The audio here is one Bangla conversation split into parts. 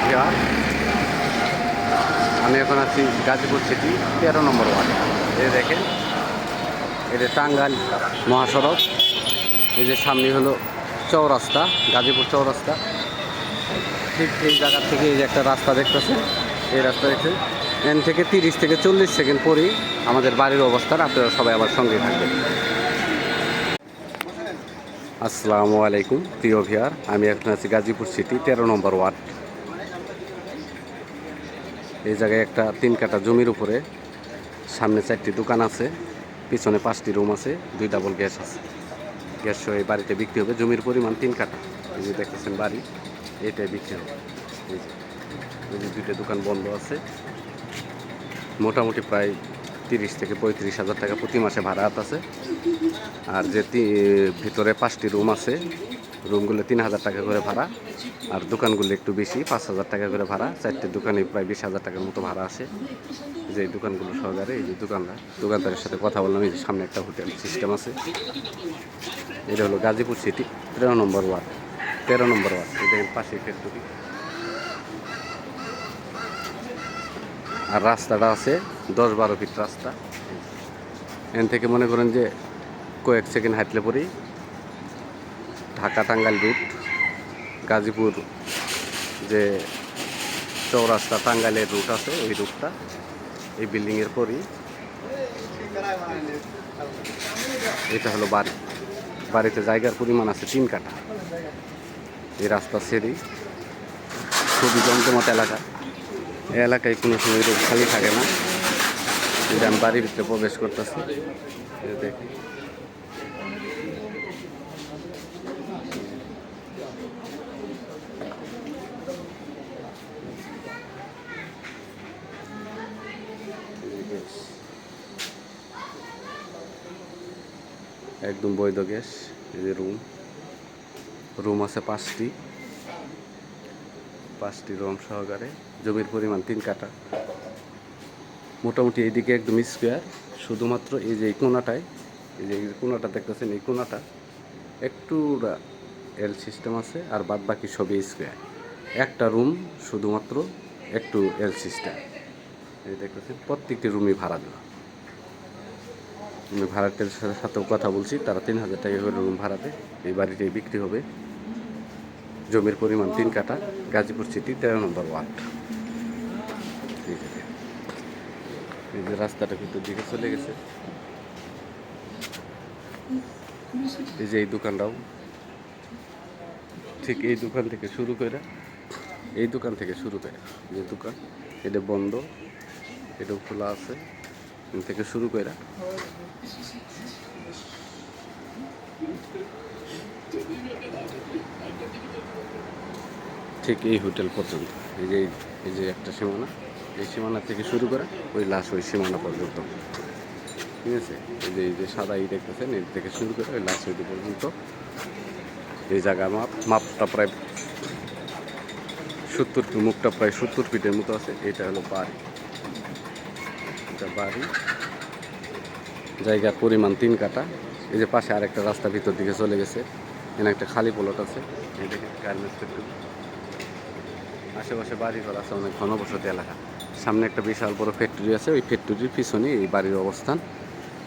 ভিউয়ার, আমি এখন আছি গাজীপুর সিটি 13 নম্বর ওয়ার্ড। এই দেখেন, এটা টাঙ্গাইল মহাসড়ক। এই যে সামনে হলো চৌরাস্তা, গাজীপুর চৌরাস্তা। ঠিক এই জায়গা থেকে এই যে একটা রাস্তা দেখতেছেন, এই রাস্তা দেখে এখান থেকে 30 থেকে 40 সেকেন্ড পরেই আমাদের বাড়ির অবস্থান। আপনারা সবাই আবার সঙ্গে থাকবেন। আসসালামু আলাইকুম প্রিয় ভিউয়ার, আমি এখন আছি গাজীপুর সিটি 13 নম্বর ওয়ার্ড। এই জায়গায় একটা 3 কাঠা জমির উপরে সামনে 4টি দোকান আছে, পিছনে 5টি রুম আছে, 2 ডাবল গ্যাস আছে। গ্যাস সহ এই বাড়িতে বিক্রি হবে। জমির পরিমাণ 3 কাঠা। এই যে দেখতেছেন বাড়ি, এটাই বিক্রি হবে। এই যে 2টা দোকান বন্ধ আছে। মোটামুটি প্রায় 30 থেকে 35 হাজার টাকা প্রতি মাসে ভাড়া আছে। আর যে ভিতরে 5টি রুম আছে, রুমগুলো 3,000 টাকা করে ভাড়া। আর দোকানগুলো একটু বেশি, 5,000 টাকা করে ভাড়া। 4টি দোকানে প্রায় 20,000 টাকার মতো ভাড়া আসে। যে এই দোকানগুলো সহকারে এই যে দোকানদারের সাথে কথা বললাম। এই যে সামনে একটা হোটেল সিস্টেম আছে। এটা হলো গাজীপুর সিটি 13 নম্বর ওয়ার্ড। এই দেখেন পাশে ফ্যাক্টরি। আর রাস্তাটা আছে 10-12 ফিট রাস্তা। এখান থেকে মনে করেন যে কয়েক সেকেন্ড হাঁটলে পরেই ঢাকা টাঙ্গাইল রুট, গাজীপুর যে চৌরাস্তা টাঙ্গাইলের রুট আছে, ওই রুটটা এই বিল্ডিংয়ের পরই। এটা হলো বাড়ি। বাড়িতে জায়গার পরিমাণ আছে 3 কাঠা। এই রাস্তা সেরি খুবই জমজমাট এলাকা। এই এলাকায় কোনো সময় খালি থাকে না। যদি আমি বাড়ির ভিতরে প্রবেশ করতেছি, দেখি একদম বৈধ গ্যাস। এই যে রুম আছে 5টি রুম সহকারে। জমির পরিমাণ 3 কাঠা। মোটামুটি এইদিকে একদম স্কোয়ার। শুধুমাত্র এই যে কোনাটায়, এই যে কোনাটা দেখতেছেন, এই কোনাটা একটু এল সিস্টেম আছে। আর বাদ বাকি সবই স্কোয়ার। একটা রুম শুধুমাত্র একটু এল সিস্টেম। এই দেখতেছেন প্রত্যেকটি রুমই ভাড়া দেওয়া। আমি ভাড়াটের সাথেও কথা বলছি, তারা 3,000 টাকা করে রুম ভাড়াতে এই বাড়িটাই বিক্রি হবে। জমির পরিমাণ 3 কাঠা, গাজীপুর সিটি 13 নম্বর ওয়ার্ড। এই যে রাস্তাটা ভিতর দিকে চলে গেছে। এই যে এই দোকানটাও ঠিক এই দোকান থেকে শুরু করে যে দোকান, এটা বন্ধ, এটাও খোলা আছে। থেকে শুরু করে ঠিক এই হোটেল পর্যন্ত। এই যে একটা সীমানা, এই সীমানা থেকে শুরু করে ওই লাস্ট ওই সীমানা পর্যন্ত। ঠিক আছে, এই যে সাদা দেখতেছেন, এর থেকে শুরু করে ওই লাস্ট ওই পর্যন্ত। এই জায়গার মাপটা প্রায় 70, মুখটা প্রায় 70 ফিটের মতো আছে। এটা হলো বাড়ি। জায়গার পরিমাণ 3 কাঠা। এই যে পাশে আরেকটা রাস্তা ভিতর দিকে চলে গেছে। এখানে একটা খালি প্লট আছে। এই দেখেন গার্মেন্টস ফ্যাক্টরি। আশেপাশে বাড়িঘর আছে, অনেক ঘনবসতি এলাকা। সামনে একটা বিশাল বড় ফ্যাক্টরি আছে, ওই ফ্যাক্টরির পিছনে এই বাড়ির অবস্থান।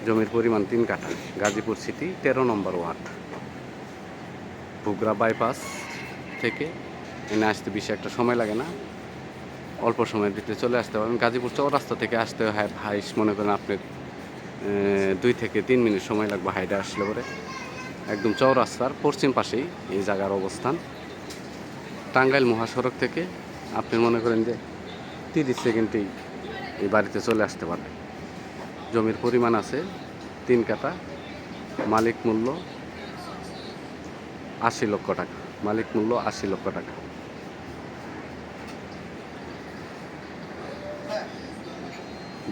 জমির পরিমাণ 3 কাঠা, গাজীপুর সিটি 13 নম্বর ওয়ার্ড। বুগরা বাইপাস থেকে এনে আসতে বেশি একটা সময় লাগে না, অল্প সময়ের ভিতরে চলে আসতে পারবেন। গাজীপুর চৌরাস্তা থেকে আসতে হাইস মনে করেন আপনার 2 থেকে 3 মিনিট সময় লাগবে হাইটে আসলে পরে। একদম চৌরাস্তার পশ্চিম পাশেই এই জায়গার অবস্থান। টাঙ্গাইল মহাসড়ক থেকে আপনি মনে করেন যে 30 সেকেন্ডেই এই বাড়িতে চলে আসতে পারবেন। জমির পরিমাণ আছে 3 কাঠা। মালিক মূল্য 80 লক্ষ টাকা।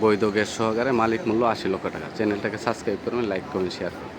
বৈধ গ্যাস সহকারে মালিক মূল্য 80 লক্ষ টাকা। চ্যানেলটাকে সাবস্ক্রাইব করবেন, লাইক করবেন, শেয়ার করবেন।